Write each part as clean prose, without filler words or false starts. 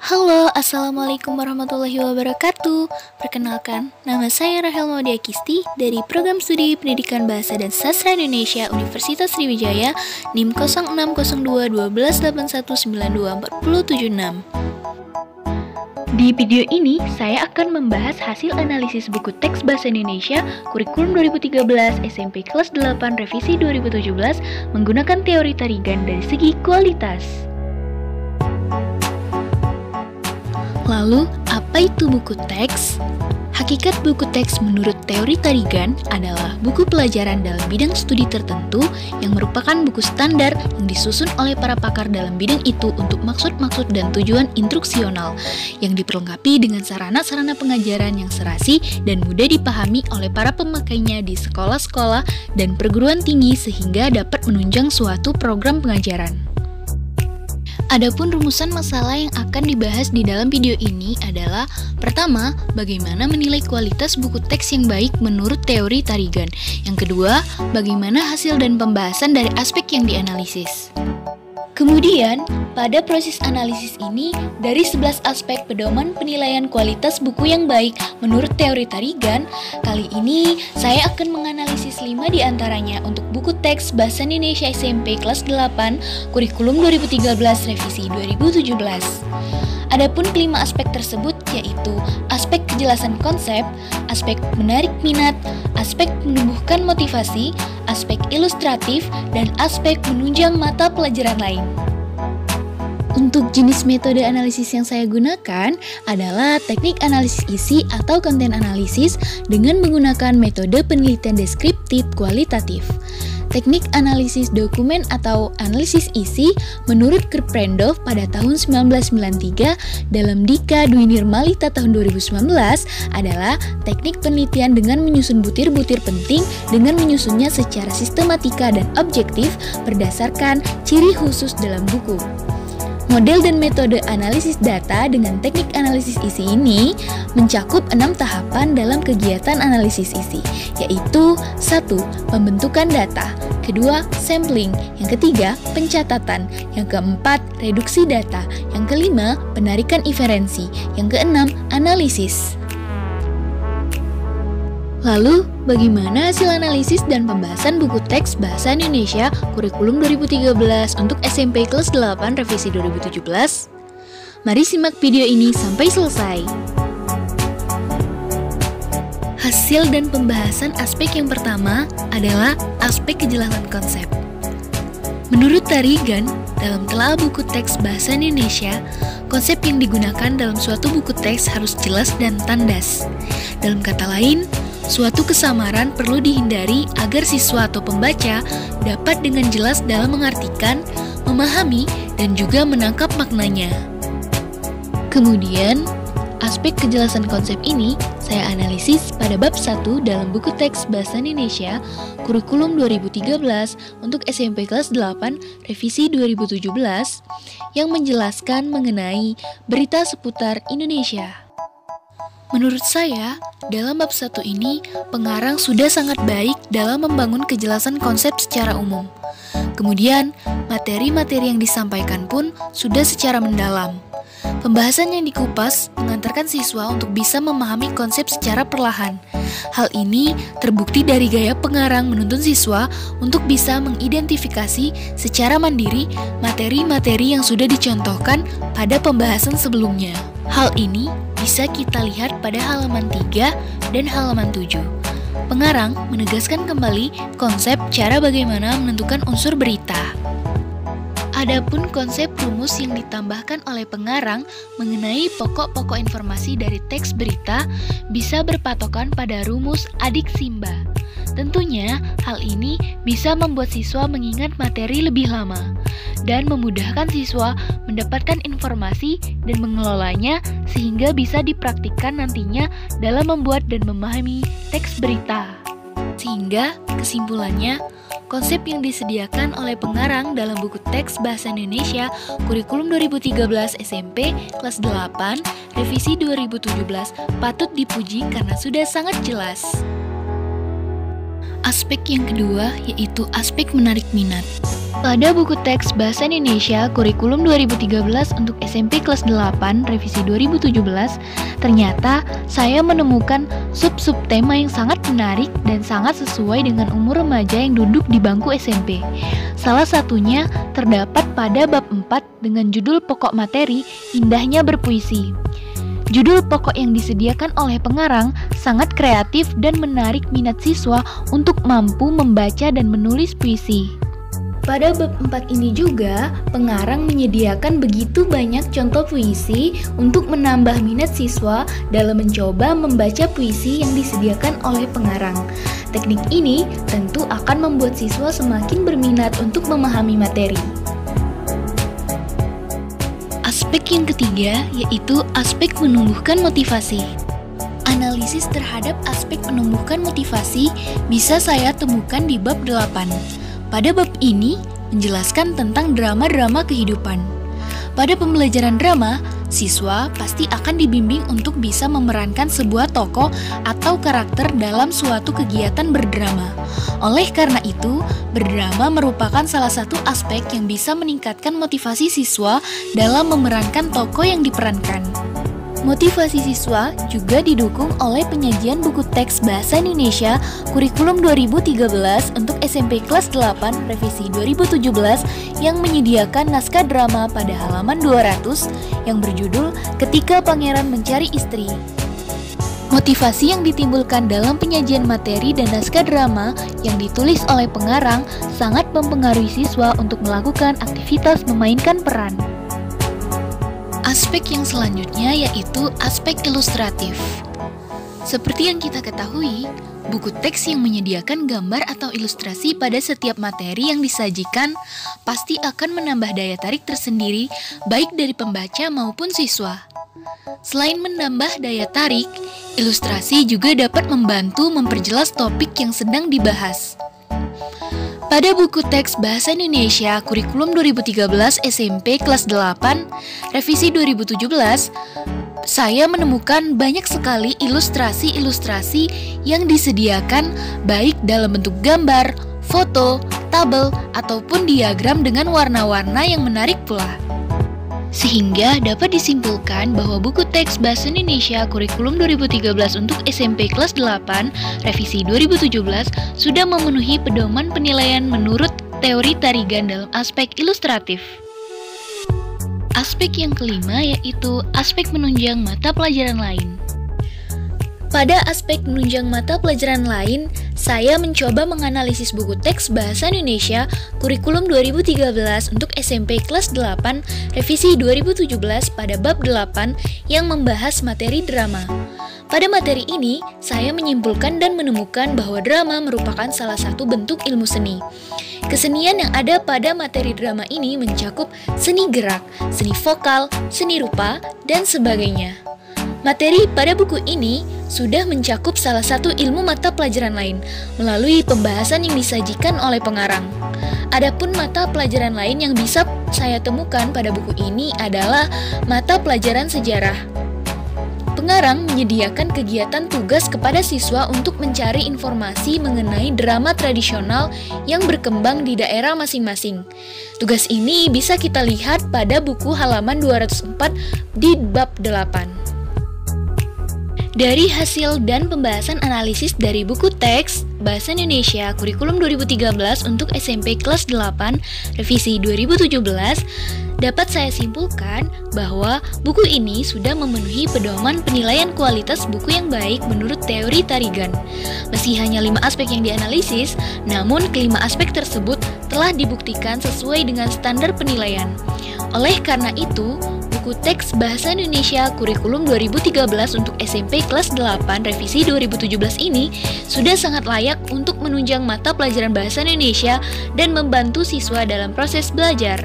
Halo, Assalamualaikum warahmatullahi wabarakatuh. Perkenalkan, nama saya Rahel Maudia Kisti dari Program Studi Pendidikan Bahasa dan Sastra Indonesia Universitas Sriwijaya, NIM 06021281924076. Di video ini, saya akan membahas hasil analisis buku teks Bahasa Indonesia Kurikulum 2013 SMP kelas 8 revisi 2017 menggunakan teori tarigan dari segi kualitas. Lalu, apa itu buku teks? Hakikat buku teks menurut teori tarigan adalah buku pelajaran dalam bidang studi tertentu yang merupakan buku standar yang disusun oleh para pakar dalam bidang itu untuk maksud-maksud dan tujuan instruksional yang diperlengkapi dengan sarana-sarana pengajaran yang serasi dan mudah dipahami oleh para pemakainya di sekolah-sekolah dan perguruan tinggi sehingga dapat menunjang suatu program pengajaran. Adapun rumusan masalah yang akan dibahas di dalam video ini adalah: pertama, bagaimana menilai kualitas buku teks yang baik menurut teori tarigan. Yang kedua, bagaimana hasil dan pembahasan dari aspek yang dianalisis. Kemudian, pada proses analisis ini, dari 11 aspek pedoman penilaian kualitas buku yang baik menurut teori tarigan, kali ini saya akan menganalisis 5 diantaranya untuk buku teks Bahasa Indonesia SMP kelas 8 Kurikulum 2013 revisi 2017. Adapun kelima aspek tersebut yaitu aspek kejelasan konsep, aspek menarik minat, aspek menumbuhkan motivasi, aspek ilustratif, dan aspek menunjang mata pelajaran lain. Untuk jenis metode analisis yang saya gunakan adalah teknik analisis isi atau konten analisis dengan menggunakan metode penelitian deskriptif kualitatif. Teknik analisis dokumen atau analisis isi menurut Kerprendov pada tahun 1993 dalam Dika Dwi Nirmalita tahun 2019 adalah teknik penelitian dengan menyusun butir-butir penting dengan menyusunnya secara sistematika dan objektif berdasarkan ciri khusus dalam buku. Model dan metode analisis data dengan teknik analisis isi ini mencakup 6 tahapan dalam kegiatan analisis isi, yaitu 1. Pembentukan data, kedua, sampling, yang ketiga, pencatatan, yang keempat, reduksi data, yang kelima, penarikan inferensi, yang keenam, analisis. Lalu, bagaimana hasil analisis dan pembahasan buku teks Bahasa Indonesia Kurikulum 2013 untuk SMP kelas 8 revisi 2017? Mari simak video ini sampai selesai. Hasil dan pembahasan aspek yang pertama adalah aspek kejelasan konsep. Menurut Tarigan, dalam telah buku teks Bahasa Indonesia, konsep yang digunakan dalam suatu buku teks harus jelas dan tandas. Dalam kata lain, suatu kesamaran perlu dihindari agar siswa atau pembaca dapat dengan jelas dalam mengartikan, memahami, dan juga menangkap maknanya. Kemudian, aspek kejelasan konsep ini saya analisis pada bab 1 dalam buku teks Bahasa Indonesia Kurikulum 2013 untuk SMP kelas 8 revisi 2017 yang menjelaskan mengenai berita seputar Indonesia. Menurut saya, dalam bab 1 ini, pengarang sudah sangat baik dalam membangun kejelasan konsep secara umum. Kemudian, materi-materi yang disampaikan pun sudah secara mendalam. Pembahasan yang dikupas mengantarkan siswa untuk bisa memahami konsep secara perlahan. Hal ini terbukti dari gaya pengarang menuntun siswa untuk bisa mengidentifikasi secara mandiri materi-materi yang sudah dicontohkan pada pembahasan sebelumnya. Hal ini bisa kita lihat pada halaman 3 dan halaman 7. Pengarang menegaskan kembali konsep cara bagaimana menentukan unsur berita. Adapun konsep rumus yang ditambahkan oleh pengarang mengenai pokok-pokok informasi dari teks berita bisa berpatokan pada rumus Adik-Simba. Tentunya, hal ini bisa membuat siswa mengingat materi lebih lama dan memudahkan siswa mendapatkan informasi dan mengelolanya sehingga bisa dipraktikkan nantinya dalam membuat dan memahami teks berita. Sehingga, kesimpulannya, konsep yang disediakan oleh pengarang dalam buku teks Bahasa Indonesia Kurikulum 2013 SMP kelas 8 revisi 2017 patut dipuji karena sudah sangat jelas. Aspek yang kedua yaitu aspek menarik minat. Pada buku teks Bahasa Indonesia Kurikulum 2013 untuk SMP kelas 8 revisi 2017, ternyata saya menemukan sub-sub tema yang sangat menarik dan sangat sesuai dengan umur remaja yang duduk di bangku SMP. Salah satunya terdapat pada bab 4 dengan judul pokok materi Indahnya Berpuisi. Judul pokok yang disediakan oleh pengarang sangat kreatif dan menarik minat siswa untuk mampu membaca dan menulis puisi. Pada bab 4 ini juga, pengarang menyediakan begitu banyak contoh puisi untuk menambah minat siswa dalam mencoba membaca puisi yang disediakan oleh pengarang. Teknik ini tentu akan membuat siswa semakin berminat untuk memahami materi. Aspek yang ketiga yaitu aspek menumbuhkan motivasi. Analisis terhadap aspek menumbuhkan motivasi bisa saya temukan di bab 8. Pada bab ini menjelaskan tentang drama-drama kehidupan. Pada pembelajaran drama, siswa pasti akan dibimbing untuk bisa memerankan sebuah tokoh atau karakter dalam suatu kegiatan berdrama. Oleh karena itu, berdrama merupakan salah satu aspek yang bisa meningkatkan motivasi siswa dalam memerankan tokoh yang diperankan. Motivasi siswa juga didukung oleh penyajian buku teks Bahasa Indonesia Kurikulum 2013 untuk SMP kelas 8 revisi 2017 yang menyediakan naskah drama pada halaman 200 yang berjudul Ketika Pangeran Mencari Istri. Motivasi yang ditimbulkan dalam penyajian materi dan naskah drama yang ditulis oleh pengarang sangat mempengaruhi siswa untuk melakukan aktivitas memainkan peran. Aspek yang selanjutnya yaitu aspek ilustratif. Seperti yang kita ketahui, buku teks yang menyediakan gambar atau ilustrasi pada setiap materi yang disajikan pasti akan menambah daya tarik tersendiri baik dari pembaca maupun siswa. Selain menambah daya tarik, ilustrasi juga dapat membantu memperjelas topik yang sedang dibahas. Pada buku teks Bahasa Indonesia Kurikulum 2013 SMP kelas 8 revisi 2017, saya menemukan banyak sekali ilustrasi-ilustrasi yang disediakan baik dalam bentuk gambar, foto, tabel, ataupun diagram dengan warna-warna yang menarik pula. Sehingga dapat disimpulkan bahwa buku teks Bahasa Indonesia Kurikulum 2013 untuk SMP kelas 8 revisi 2017 sudah memenuhi pedoman penilaian menurut teori Tarigan dalam aspek ilustratif. Aspek yang kelima yaitu aspek menunjang mata pelajaran lain. Pada aspek menunjang mata pelajaran lain, saya mencoba menganalisis buku teks Bahasa Indonesia Kurikulum 2013 untuk SMP kelas 8 revisi 2017 pada bab 8 yang membahas materi drama. Pada materi ini, saya menyimpulkan dan menemukan bahwa drama merupakan salah satu bentuk ilmu seni. Kesenian yang ada pada materi drama ini mencakup seni gerak, seni vokal, seni rupa, dan sebagainya. Materi pada buku ini sudah mencakup salah satu ilmu mata pelajaran lain melalui pembahasan yang disajikan oleh pengarang. Adapun mata pelajaran lain yang bisa saya temukan pada buku ini adalah mata pelajaran sejarah. Pengarang menyediakan kegiatan tugas kepada siswa untuk mencari informasi mengenai drama tradisional yang berkembang di daerah masing-masing. Tugas ini bisa kita lihat pada buku halaman 204 di bab 8. Dari hasil dan pembahasan analisis dari buku teks Bahasa Indonesia Kurikulum 2013 untuk SMP kelas 8 revisi 2017, dapat saya simpulkan bahwa buku ini sudah memenuhi pedoman penilaian kualitas buku yang baik menurut teori Tarigan. Meski hanya 5 aspek yang dianalisis, namun kelima aspek tersebut telah dibuktikan sesuai dengan standar penilaian. Oleh karena itu, buku teks Bahasa Indonesia Kurikulum 2013 untuk SMP kelas 8 revisi 2017 ini sudah sangat layak untuk menunjang mata pelajaran Bahasa Indonesia dan membantu siswa dalam proses belajar.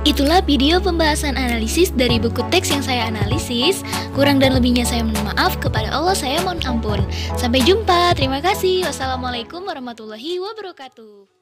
Itulah video pembahasan analisis dari buku teks yang saya analisis. Kurang dan lebihnya saya mohon maaf, kepada Allah saya mohon ampun. Sampai jumpa, terima kasih. Wassalamualaikum warahmatullahi wabarakatuh.